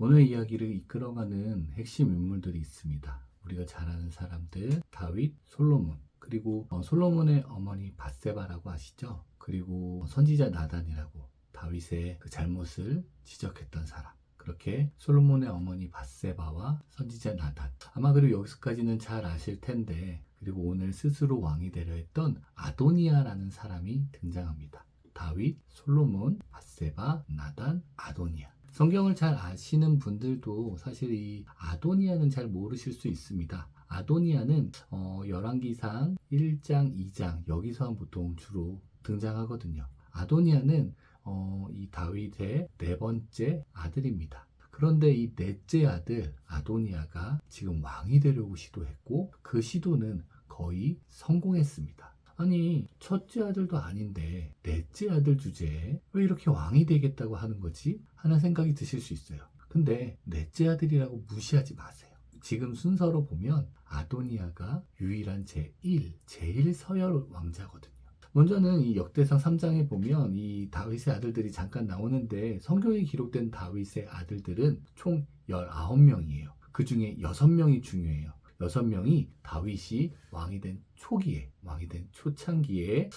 오늘 이야기를 이끌어가는 핵심 인물들이 있습니다. 우리가 잘 아는 사람들, 다윗, 솔로몬, 그리고 솔로몬의 어머니 밧세바라고 아시죠? 그리고 선지자 나단이라고 다윗의 그 잘못을 지적했던 사람. 그렇게 솔로몬의 어머니 밧세바와 선지자 나단. 아마 그리고 여기서까지는 잘 아실 텐데, 그리고 오늘 스스로 왕이 되려 했던 아도니아라는 사람이 등장합니다. 다윗, 솔로몬, 밧세바, 나단, 아도니아. 성경을 잘 아시는 분들도 사실 이 아도니아는 잘 모르실 수 있습니다. 아도니아는 열왕기상 1장, 2장 여기서 보통 주로 등장하거든요. 아도니아는 이 다윗의 네 번째 아들입니다. 그런데 이 넷째 아들 아도니아가 지금 왕이 되려고 시도했고 그 시도는 거의 성공했습니다. 아니, 첫째 아들도 아닌데 넷째 아들 주제에 왜 이렇게 왕이 되겠다고 하는 거지? 하는 생각이 드실 수 있어요. 근데 넷째 아들이라고 무시하지 마세요. 지금 순서로 보면 아도니아가 유일한 제일 서열 왕자거든요. 먼저는 이 역대상 3장에 보면 이 다윗의 아들들이 잠깐 나오는데 성경에 기록된 다윗의 아들들은 총 19명이에요. 그 중에 6명이 중요해요. 6명이 다윗이 왕이 된 초기에, 왕이 된 초창기에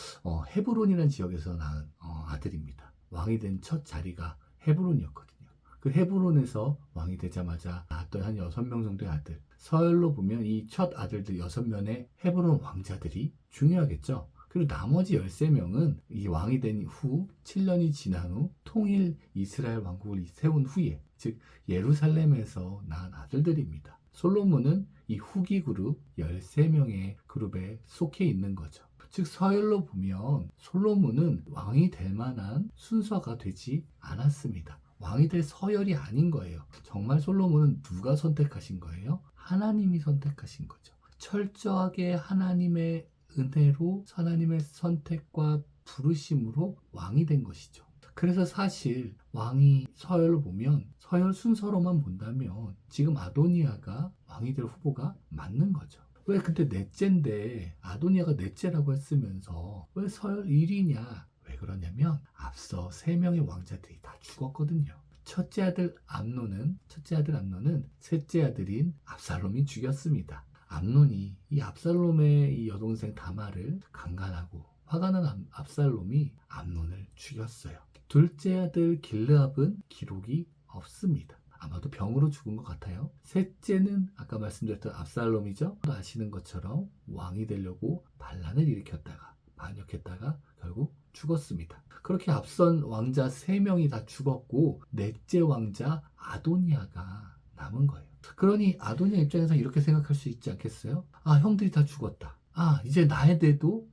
헤브론이라는 지역에서 낳은 아들입니다. 왕이 된 첫 자리가 헤브론이었거든요. 그 헤브론에서 왕이 되자마자 낳았던 한 6명 정도의 아들. 서열로 보면 이 첫 아들들 6명의 헤브론 왕자들이 중요하겠죠. 그리고 나머지 13명은 이 왕이 된 후 7년이 지난 후 통일 이스라엘 왕국을 세운 후에, 즉 예루살렘에서 낳은 아들들입니다. 솔로몬은 이 후기 그룹 13명의 그룹에 속해 있는 거죠. 즉 서열로 보면 솔로몬은 왕이 될 만한 순서가 되지 않았습니다. 왕이 될 서열이 아닌 거예요. 정말 솔로몬은 누가 선택하신 거예요? 하나님이 선택하신 거죠. 철저하게 하나님의 은혜로 하나님의 선택과 부르심으로 왕이 된 것이죠. 그래서 사실 왕이 서열로 보면 서열 순서로만 본다면 지금 아도니아가 왕이 될 후보가 맞는 거죠. 왜 근데 넷째인데 아도니아가 넷째라고 했으면서 왜 서열 1위냐? 왜 그러냐면 앞서 3명의 왕자들이 다 죽었거든요. 첫째 아들 암논은 셋째 아들인 압살롬이 죽였습니다. 암논이 이 압살롬의 이 여동생 다말을 강간하고 화가 난 압살롬이 암논을 죽였어요. 둘째 아들 길르압은 기록이 없습니다. 아마도 병으로 죽은 것 같아요. 셋째는 아까 말씀드렸던 압살롬이죠. 아시는 것처럼 왕이 되려고 반란을 일으켰다가 반역했다가 결국 죽었습니다. 그렇게 앞선 왕자 3명이 다 죽었고 넷째 왕자 아도니아가 남은 거예요. 그러니 아도니아 입장에서 이렇게 생각할 수 있지 않겠어요? 아, 형들이 다 죽었다. 아, 이제 나에게도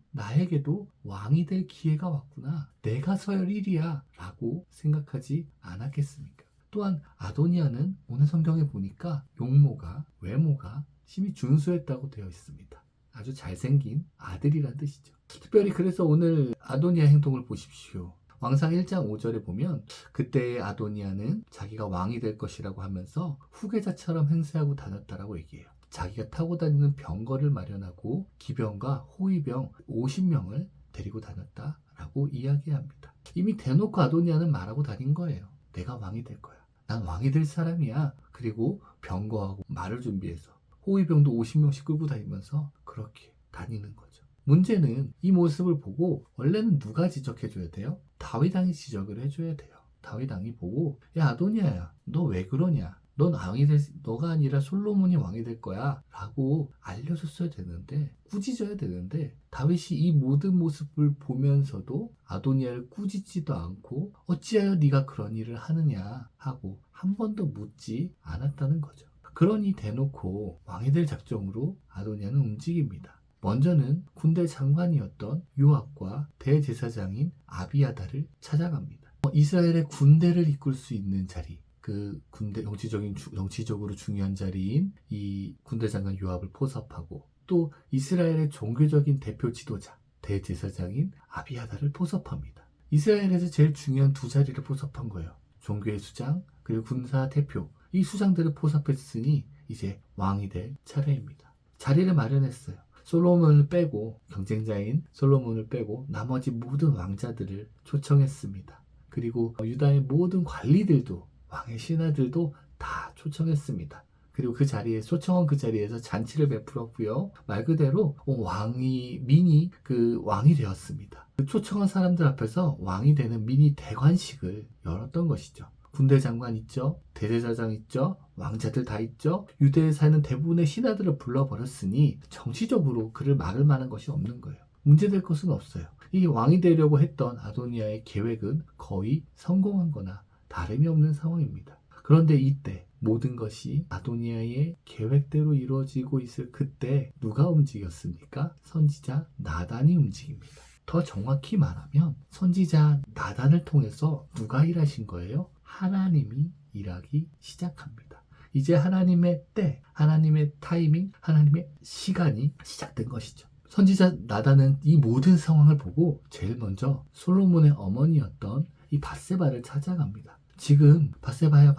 왕이 될 기회가 왔구나. 내가 서열 1위야 라고 생각하지 않았겠습니까? 또한 아도니아는 오늘 성경에 보니까 용모가, 외모가 심히 준수했다고 되어 있습니다. 아주 잘생긴 아들이란 뜻이죠. 특별히 그래서 오늘 아도니아 행동을 보십시오. 왕상 1장 5절에 보면 그때의 아도니아는 자기가 왕이 될 것이라고 하면서 후계자처럼 행세하고 다녔다라고 얘기해요. 자기가 타고 다니는 병거를 마련하고 기병과 호위병 50명을 데리고 다녔다라고 이야기합니다. 이미 대놓고 아도니아는 말하고 다닌 거예요. 내가 왕이 될 거야. 난 왕이 될 사람이야. 그리고 병거하고 말을 준비해서 호위병도 50명씩 끌고 다니면서 그렇게 다니는 거죠. 문제는 이 모습을 보고 원래는 누가 지적해줘야 돼요? 다윗 왕이 지적을 해줘야 돼요. 다윗 왕이 보고 야 아도니아야 너 왜 그러냐? 너가 아니라 솔로몬이 왕이 될 거야 라고 알려줬어야 되는데 꾸짖어야 되는데 다윗이 이 모든 모습을 보면서도 아도니아를 꾸짖지도 않고 어찌하여 네가 그런 일을 하느냐 하고 한 번도 묻지 않았다는 거죠. 그러니 대놓고 왕이 될 작정으로 아도니아는 움직입니다. 먼저는 군대 장관이었던 요압과 대제사장인 아비아다를 찾아갑니다. 이스라엘의 군대를 이끌 수 있는 자리, 그 군대 정치적으로 중요한 자리인 이 군대 장관 요압을 포섭하고 또 이스라엘의 종교적인 대표 지도자 대제사장인 아비아다를 포섭합니다. 이스라엘에서 제일 중요한 두 자리를 포섭한 거예요. 종교의 수장 그리고 군사 대표. 이 수장들을 포섭했으니 이제 왕이 될 차례입니다. 자리를 마련했어요. 솔로몬을 빼고 경쟁자인 솔로몬을 빼고 나머지 모든 왕자들을 초청했습니다. 그리고 유다의 모든 관리들도 왕의 신하들도 다 초청했습니다. 그리고 그 자리에 초청한 그 자리에서 잔치를 베풀었고요. 말 그대로 민이 그 왕이 되었습니다. 그 초청한 사람들 앞에서 왕이 되는 미니 대관식을 열었던 것이죠. 군대 장관 있죠, 대제사장 있죠, 왕자들 다 있죠. 유대에 사는 대부분의 신하들을 불러버렸으니 정치적으로 그를 막을 만한 것이 없는 거예요. 문제될 것은 없어요. 이 왕이 되려고 했던 아도니아의 계획은 거의 성공한 거나 다름이 없는 상황입니다. 그런데 이때 모든 것이 아도니아의 계획대로 이루어지고 있을 그때 누가 움직였습니까? 선지자 나단이 움직입니다. 더 정확히 말하면 선지자 나단을 통해서 누가 일하신 거예요? 하나님이 일하기 시작합니다. 이제 하나님의 때, 하나님의 타이밍, 하나님의 시간이 시작된 것이죠. 선지자 나단은 이 모든 상황을 보고 제일 먼저 솔로몬의 어머니였던 이 밧세바를 찾아갑니다. 지금 밧세바요.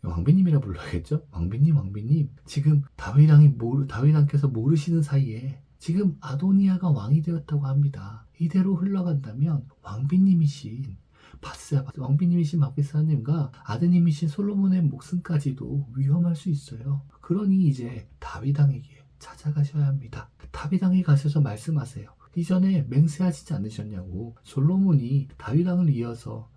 왕비님이라 불러야겠죠? 왕비님, 지금 다윗 왕께서 모르시는 사이에 지금 아도니아가 왕이 되었다고 합니다. 이대로 흘러간다면 왕비님이신 밧세바님과 아드님이신 솔로몬의 목숨까지도 위험할 수 있어요. 그러니 이제 다윗 왕에게 찾아가셔야 합니다. 다윗 왕에 가셔서 말씀하세요. 이전에 맹세하시지 않으셨냐고. 솔로몬이 다윗 왕을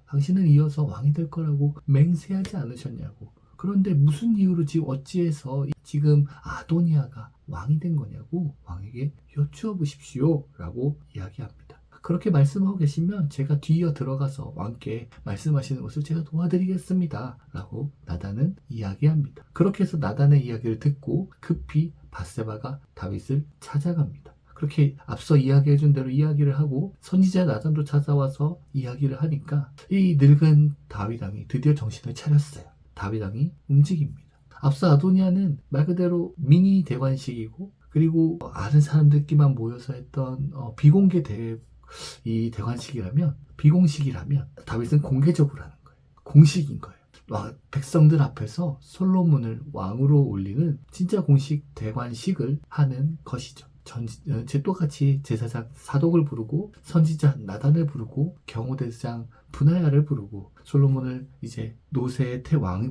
당신을 이어서 왕이 될 거라고 맹세하지 않으셨냐고. 그런데 무슨 이유로 어찌해서 지금 아도니아가 왕이 된 거냐고 왕에게 여쭈어 보십시오 라고 이야기합니다. 그렇게 말씀하고 계시면 제가 뒤이어 들어가서 왕께 말씀하시는 것을 제가 도와드리겠습니다 라고 나단은 이야기합니다. 그렇게 해서 나단의 이야기를 듣고 급히 밧세바가 다윗을 찾아갑니다. 그렇게 앞서 이야기해준 대로 이야기를 하고 선지자 나단도 찾아와서 이야기를 하니까 이 늙은 다윗 왕이 드디어 정신을 차렸어요. 다윗 왕이 움직입니다. 앞서 아도니아는 말 그대로 미니 대관식이고 그리고 아는 사람들끼만 모여서 했던 비공개 비공식이라면 다윗은 공개적으로 하는 거예요. 공식인 거예요. 백성들 앞에서 솔로몬을 왕으로 올리는 진짜 공식 대관식을 하는 것이죠. 똑같이 제사장 사독을 부르고 선지자 나단을 부르고 경호대장 분하야를 부르고 솔로몬을 이제 노새에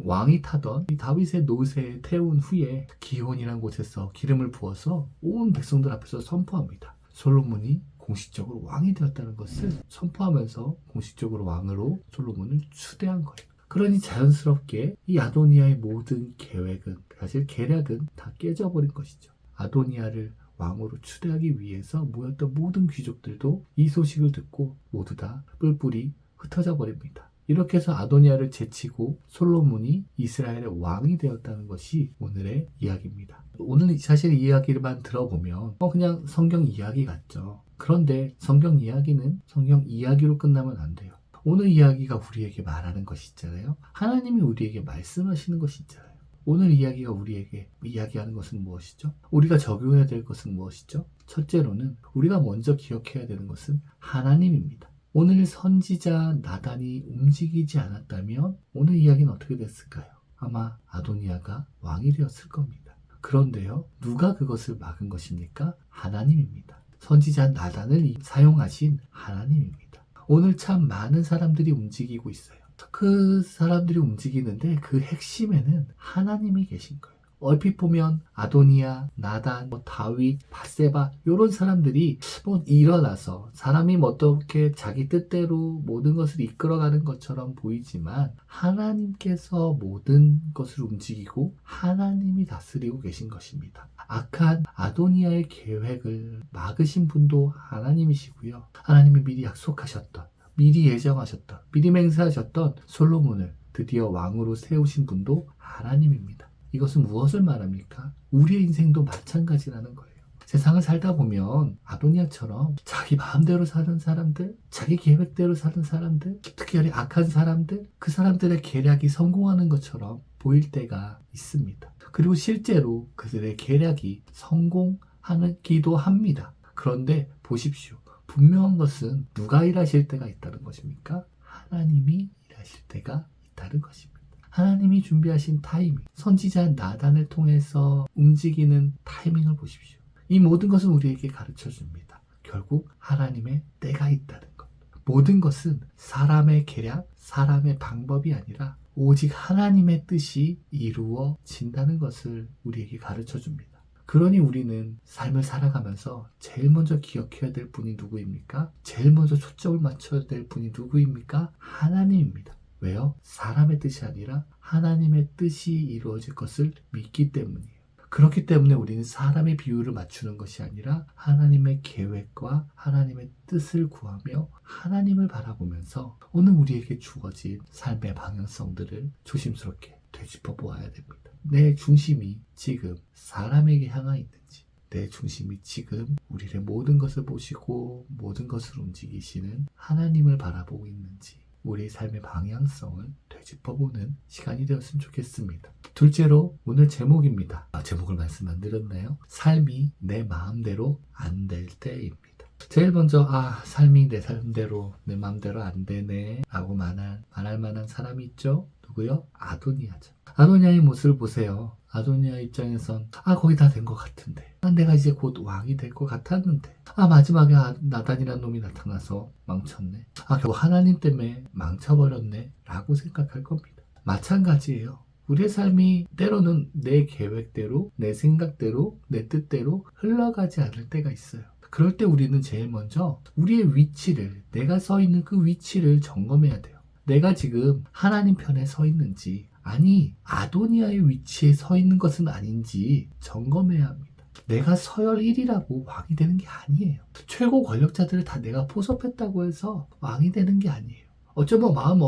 왕이 타던 이 다윗의 노새에 태운 후에 기혼이라는 곳에서 기름을 부어서 온 백성들 앞에서 선포합니다. 솔로몬이 공식적으로 왕이 되었다는 것을 선포하면서 공식적으로 왕으로 솔로몬을 추대한 거예요. 그러니 자연스럽게 이 아도니아의 모든 계획은 사실 계략은 다 깨져버린 것이죠. 아도니아를 왕으로 추대하기 위해서 모였던 모든 귀족들도 이 소식을 듣고 모두 다 뿔뿔이 흩어져 버립니다. 이렇게 해서 아도니아를 제치고 솔로몬이 이스라엘의 왕이 되었다는 것이 오늘의 이야기입니다. 오늘 사실 이야기만 들어보면 그냥 성경 이야기 같죠. 그런데 성경 이야기는 성경 이야기로 끝나면 안 돼요. 오늘 이야기가 우리에게 말하는 것이 있잖아요. 하나님이 우리에게 말씀하시는 것이 있잖아요. 오늘 이야기가 우리에게 이야기하는 것은 무엇이죠? 우리가 적용해야 될 것은 무엇이죠? 첫째로는 우리가 먼저 기억해야 되는 것은 하나님입니다. 오늘 선지자 나단이 움직이지 않았다면 오늘 이야기는 어떻게 됐을까요? 아마 아도니아가 왕이 되었을 겁니다. 그런데요, 누가 그것을 막은 것입니까? 하나님입니다. 선지자 나단을 사용하신 하나님입니다. 오늘 참 많은 사람들이 움직이고 있어요. 그 사람들이 움직이는데 그 핵심에는 하나님이 계신 거예요. 얼핏 보면 아도니아, 나단, 다윗, 밧세바 이런 사람들이 일어나서 사람이 어떻게 자기 뜻대로 모든 것을 이끌어가는 것처럼 보이지만 하나님께서 모든 것을 움직이고 하나님이 다스리고 계신 것입니다. 악한 아도니아의 계획을 막으신 분도 하나님이시고요. 하나님이 미리 약속하셨던, 미리 예정하셨던, 미리 맹세하셨던 솔로몬을 드디어 왕으로 세우신 분도 하나님입니다. 이것은 무엇을 말합니까? 우리의 인생도 마찬가지라는 거예요. 세상을 살다 보면 아도니아처럼 자기 마음대로 사는 사람들, 자기 계획대로 사는 사람들, 특별히 악한 사람들, 그 사람들의 계략이 성공하는 것처럼 보일 때가 있습니다. 그리고 실제로 그들의 계략이 성공하기도 합니다. 그런데 보십시오. 분명한 것은 누가 일하실 때가 있다는 것입니까? 하나님이 일하실 때가 있다는 것입니다. 하나님이 준비하신 타이밍, 선지자 나단을 통해서 움직이는 타이밍을 보십시오. 이 모든 것은 우리에게 가르쳐 줍니다. 결국 하나님의 때가 있다는 것. 모든 것은 사람의 계략, 사람의 방법이 아니라 오직 하나님의 뜻이 이루어진다는 것을 우리에게 가르쳐 줍니다. 그러니 우리는 삶을 살아가면서 제일 먼저 기억해야 될 분이 누구입니까? 제일 먼저 초점을 맞춰야 될 분이 누구입니까? 하나님입니다. 왜요? 사람의 뜻이 아니라 하나님의 뜻이 이루어질 것을 믿기 때문이에요. 그렇기 때문에 우리는 사람의 비율을 맞추는 것이 아니라 하나님의 계획과 하나님의 뜻을 구하며 하나님을 바라보면서 오늘 우리에게 주어진 삶의 방향성들을 조심스럽게 되짚어 보아야 됩니다. 내 중심이 지금 사람에게 향해 있는지, 내 중심이 지금 우리의 모든 것을 보시고 모든 것을 움직이시는 하나님을 바라보고 있는지, 우리의 삶의 방향성을 되짚어보는 시간이 되었으면 좋겠습니다. 둘째로 오늘 제목입니다. 제목을 말씀 안 드렸나요? 삶이 내 마음대로 안 될 때입니다. 제일 먼저 삶이 내 삶대로 내 마음대로 안 되네 라고 말할 만한 사람이 있죠? 누구요? 아도니아죠. 아도니아의 모습을 보세요. 아도니아 입장에선 거의 다 된 것 같은데, 내가 이제 곧 왕이 될 것 같았는데, 마지막에 나단이라는 놈이 나타나서 망쳤네, 결국 하나님 때문에 망쳐버렸네 라고 생각할 겁니다. 마찬가지예요. 우리의 삶이 때로는 내 계획대로, 내 생각대로, 내 뜻대로 흘러가지 않을 때가 있어요. 그럴 때 우리는 제일 먼저 우리의 위치를, 내가 서 있는 그 위치를 점검해야 돼요. 내가 지금 하나님 편에 서 있는지, 아니 아도니아의 위치에 서 있는 것은 아닌지 점검해야 합니다. 내가 서열 1위라고 왕이 되는 게 아니에요. 최고 권력자들을 다 내가 포섭했다고 해서 왕이 되는 게 아니에요. 어쩌면 마음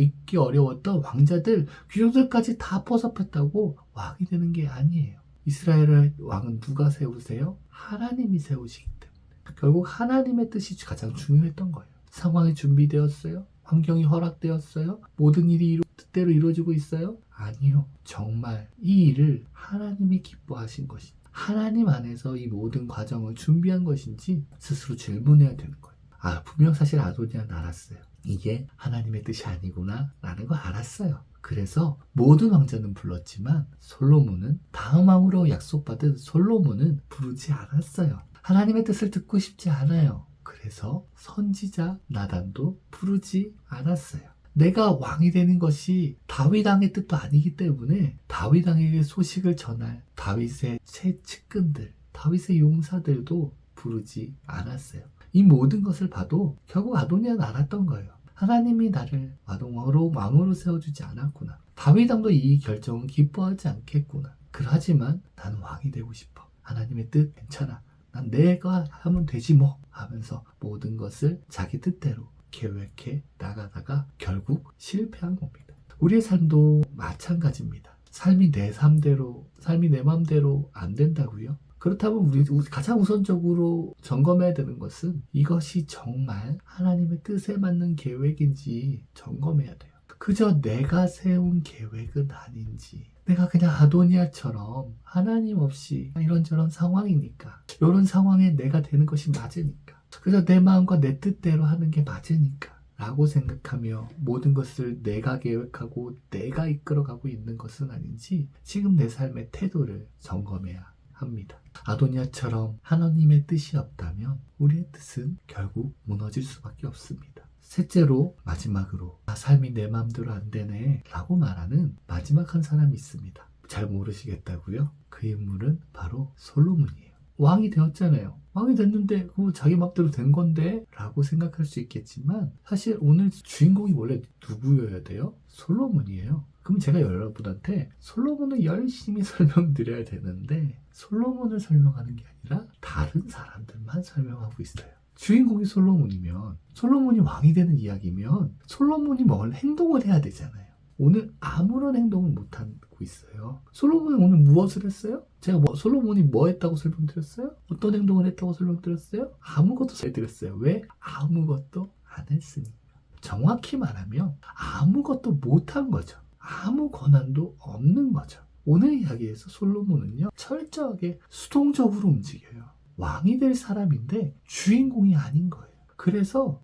있기 어려웠던 왕자들, 귀족들까지 다 포섭했다고 왕이 되는 게 아니에요. 이스라엘의 왕은 누가 세우세요? 하나님이 세우시기 때문에. 결국 하나님의 뜻이 가장 중요했던 거예요. 상황이 준비되었어요? 환경이 허락되었어요? 모든 일이 뜻대로 이루어지고 있어요? 아니요. 정말 이 일을 하나님이 기뻐하신 것이, 하나님 안에서 이 모든 과정을 준비한 것인지 스스로 질문해야 되는 거예요. 분명 사실 아도니아는 알았어요. 이게 하나님의 뜻이 아니구나 라는 걸 알았어요. 그래서 모든 왕자는 불렀지만 솔로몬은, 다음 왕으로 약속받은 솔로몬은 부르지 않았어요. 하나님의 뜻을 듣고 싶지 않아요. 그래서 선지자 나단도 부르지 않았어요. 내가 왕이 되는 것이 다윗 왕의 뜻도 아니기 때문에 다윗 왕에게 소식을 전할 다윗의 최측근들, 다윗의 용사들도 부르지 않았어요. 이 모든 것을 봐도 결국 아도니아는 알았던 거예요. 하나님이 나를 왕으로 세워주지 않았구나. 다윗 왕도 이 결정은 기뻐하지 않겠구나. 그러지만 나는 왕이 되고 싶어. 하나님의 뜻 괜찮아. 난 내가 하면 되지 뭐 하면서 모든 것을 자기 뜻대로 계획해 나가다가 결국 실패한 겁니다. 우리의 삶도 마찬가지입니다. 삶이 내 맘대로 안 된다고요? 그렇다면 우리 가장 우선적으로 점검해야 되는 것은 이것이 정말 하나님의 뜻에 맞는 계획인지 점검해야 돼요. 그저 내가 세운 계획은 아닌지, 내가 그냥 아도니아처럼 하나님 없이 이런저런 상황이니까, 이런 상황에 내가 되는 것이 맞으니까, 그래서 내 마음과 내 뜻대로 하는 게 맞으니까 라고 생각하며 모든 것을 내가 계획하고 내가 이끌어가고 있는 것은 아닌지 지금 내 삶의 태도를 점검해야 합니다. 아도니아처럼 하나님의 뜻이 없다면 우리의 뜻은 결국 무너질 수밖에 없습니다. 셋째로, 마지막으로 삶이 내 마음대로 안 되네 라고 말하는 마지막 한 사람이 있습니다. 잘 모르시겠다고요? 그 인물은 바로 솔로몬이에요. 왕이 되었잖아요. 왕이 됐는데 그거 자기 맘대로 된 건데 라고 생각할 수 있겠지만, 사실 오늘 주인공이 원래 누구여야 돼요? 솔로몬이에요. 그럼 제가 여러분한테 솔로몬을 열심히 설명드려야 되는데 솔로몬을 설명하는 게 아니라 다른 사람들만 설명하고 있어요. 주인공이 솔로몬이면, 솔로몬이 왕이 되는 이야기면 솔로몬이 뭘 행동을 해야 되잖아요. 오늘 아무런 행동을 못하고 있어요. 솔로몬이 오늘 무엇을 했어요? 제가 솔로몬이 뭐 했다고 설명드렸어요? 어떤 행동을 했다고 설명드렸어요? 아무것도 설명드렸어요. 왜? 아무것도 안 했으니까. 정확히 말하면 아무것도 못한 거죠. 아무 권한도 없는 거죠. 오늘 이야기에서 솔로몬은요, 철저하게 수동적으로 움직여요. 왕이 될 사람인데 주인공이 아닌 거예요. 그래서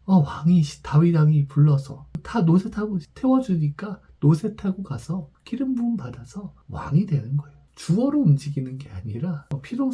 다윗 왕이 불러서 다 노새 타고 태워주니까 노새 타고 가서 기름 부음 받아서 왕이 되는 거예요. 주어로 움직이는 게 아니라 피동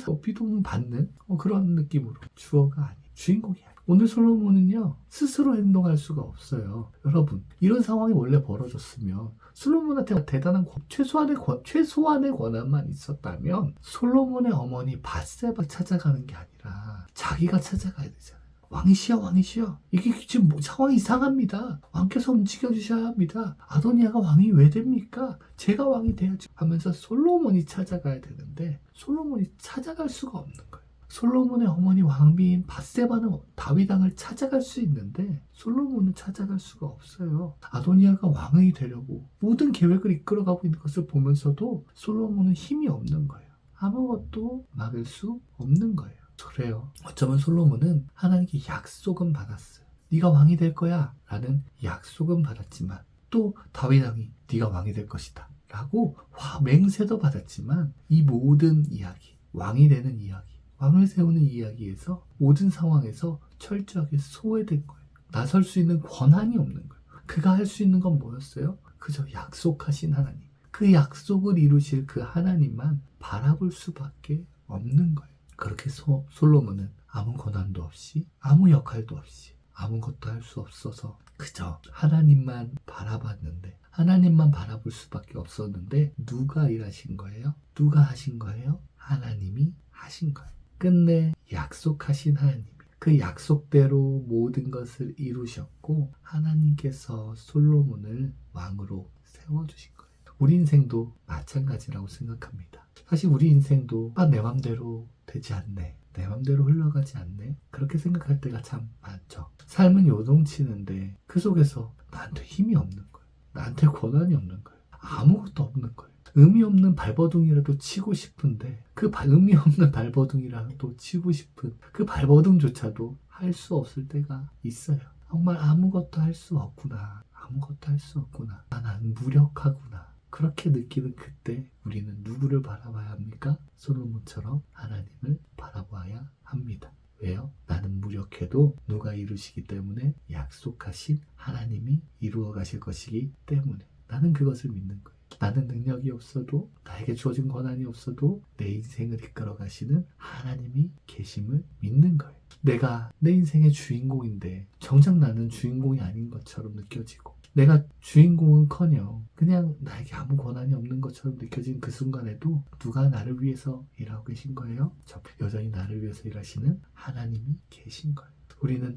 받는 그런 느낌으로, 주어가 아니에요. 주인공이 아니에요. 오늘 솔로몬은요, 스스로 행동할 수가 없어요. 여러분, 이런 상황이 원래 벌어졌으면 솔로몬한테 대단한 최소한의 권한만 있었다면 솔로몬의 어머니 밧세바 찾아가는 게 아니라 자기가 찾아가야 되잖아요. 왕이시여, 왕이시여. 이게 지금 상황이 이상합니다. 왕께서 움직여주셔야 합니다. 아도니아가 왕이 왜 됩니까? 제가 왕이 돼야지 하면서 솔로몬이 찾아가야 되는데 솔로몬이 찾아갈 수가 없는 거예요. 솔로몬의 어머니 왕비인 밧세바는 다윗 왕을 찾아갈 수 있는데 솔로몬은 찾아갈 수가 없어요. 아도니아가 왕이 되려고 모든 계획을 이끌어가고 있는 것을 보면서도 솔로몬은 힘이 없는 거예요. 아무것도 막을 수 없는 거예요. 그래요. 어쩌면 솔로몬은 하나님께 약속은 받았어요. 네가 왕이 될 거야 라는 약속은 받았지만 또 다윗 왕이 네가 왕이 될 것이다 라고 맹세도 받았지만 이 모든 이야기, 왕이 되는 이야기, 왕을 세우는 이야기에서 모든 상황에서 철저하게 소외된 거예요. 나설 수 있는 권한이 없는 거예요. 그가 할 수 있는 건 뭐였어요? 그저 약속하신 하나님, 그 약속을 이루실 그 하나님만 바라볼 수밖에 없는 거예요. 그렇게 솔로몬은 아무 권한도 없이 아무 역할도 없이 아무것도 할 수 없어서 그저 하나님만 바라봤는데 하나님만 바라볼 수밖에 없었는데 누가 일하신 거예요? 누가 하신 거예요? 하나님이 하신 거예요. 끝내 약속하신 하나님이 그 약속대로 모든 것을 이루셨고 하나님께서 솔로몬을 왕으로 세워주신 거예요. 우리 인생도 마찬가지라고 생각합니다. 사실 우리 인생도 내 맘대로 되지 않네, 내 맘대로 흘러가지 않네, 그렇게 생각할 때가 참 많죠. 삶은 요동치는데 그 속에서 나한테 힘이 없는 거예요. 나한테 권한이 없는 거예요. 아무것도 없는 거예요. 의미 없는 발버둥이라도 치고 싶은데 그 의미 없는 발버둥이라도 치고 싶은 그 발버둥조차도 할 수 없을 때가 있어요. 정말 아무것도 할 수 없구나, 아무것도 할 수 없구나, 난 무력하구나, 그렇게 느끼는 그때 우리는 누구를 바라봐야 합니까? 솔로몬처럼 하나님을 바라봐야 합니다. 왜요? 나는 무력해도 누가 이루시기 때문에 약속하신 하나님이 이루어 가실 것이기 때문에 나는 그것을 믿는 거예요. 나는 능력이 없어도 나에게 주어진 권한이 없어도 내 인생을 이끌어 가시는 하나님이 계심을 믿는 거예요. 내가 내 인생의 주인공인데 정작 나는 주인공이 아닌 것처럼 느껴지고 내가 주인공은커녕 그냥 나에게 아무 권한이 없는 것처럼 느껴진 그 순간에도 누가 나를 위해서 일하고 계신 거예요? 여전히 나를 위해서 일하시는 하나님이 계신 거예요. 우리는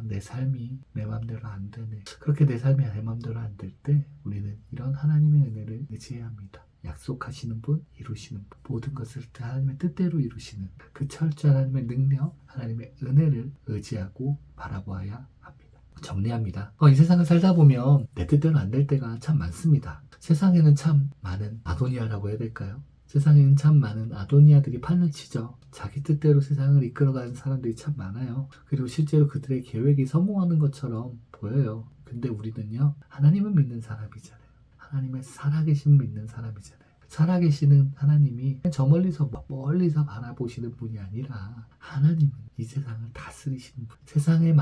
내 삶이 내 맘대로 안 되네, 그렇게 내 삶이 내 맘대로 안 될 때 우리는 이런 하나님의 은혜를 의지해야 합니다. 약속하시는 분, 이루시는 분, 모든 것을 하나님의 뜻대로 이루시는 그 철저한 하나님의 능력, 하나님의 은혜를 의지하고 바라보아야 합니다. 정리합니다. 이 세상을 살다 보면 내 뜻대로 안 될 때가 참 많습니다. 세상에는 참 많은 아도니아라고 해야 될까요? 세상에는 참 많은 아도니아들이 판을 치죠. 자기 뜻대로 세상을 이끌어가는 사람들이 참 많아요. 그리고 실제로 그들의 계획이 성공하는 것처럼 보여요. 근데 우리는요, 하나님을 믿는 사람이잖아요. 하나님의 살아계심 믿는 사람이잖아요. 살아계시는 하나님이 저 멀리서 바라보시는 분이 아니라 하나님은 이 세상을 다스리시는 분. 세상에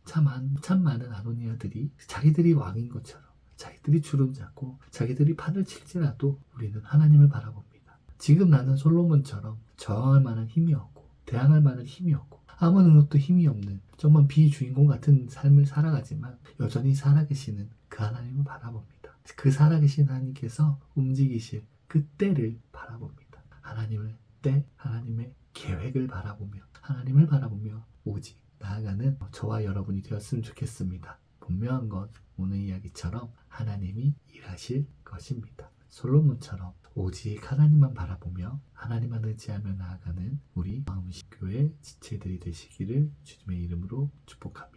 참 많은 아도니아들이 자기들이 왕인 것처럼 자기들이 주름 잡고 자기들이 판을 칠지라도 우리는 하나님을 바라봅니다. 지금 나는 솔로몬처럼 저항할 만한 힘이 없고 대항할 만한 힘이 없고 아무 능력도 힘이 없는 정말 비주인공 같은 삶을 살아가지만 여전히 살아계시는 그 하나님을 바라봅니다. 그 살아계신 하나님께서 움직이실 그 때를 바라봅니다. 하나님의 계획을 바라보며 하나님을 바라보며 오직 나아가는 저와 여러분이 되었으면 좋겠습니다. 분명한 건 오늘 이야기처럼 하나님이 일하실 것입니다. 솔로몬처럼 오직 하나님만 바라보며 하나님만 의지하며 나아가는 우리 마음식 교회 지체들이 되시기를 주님의 이름으로 축복합니다.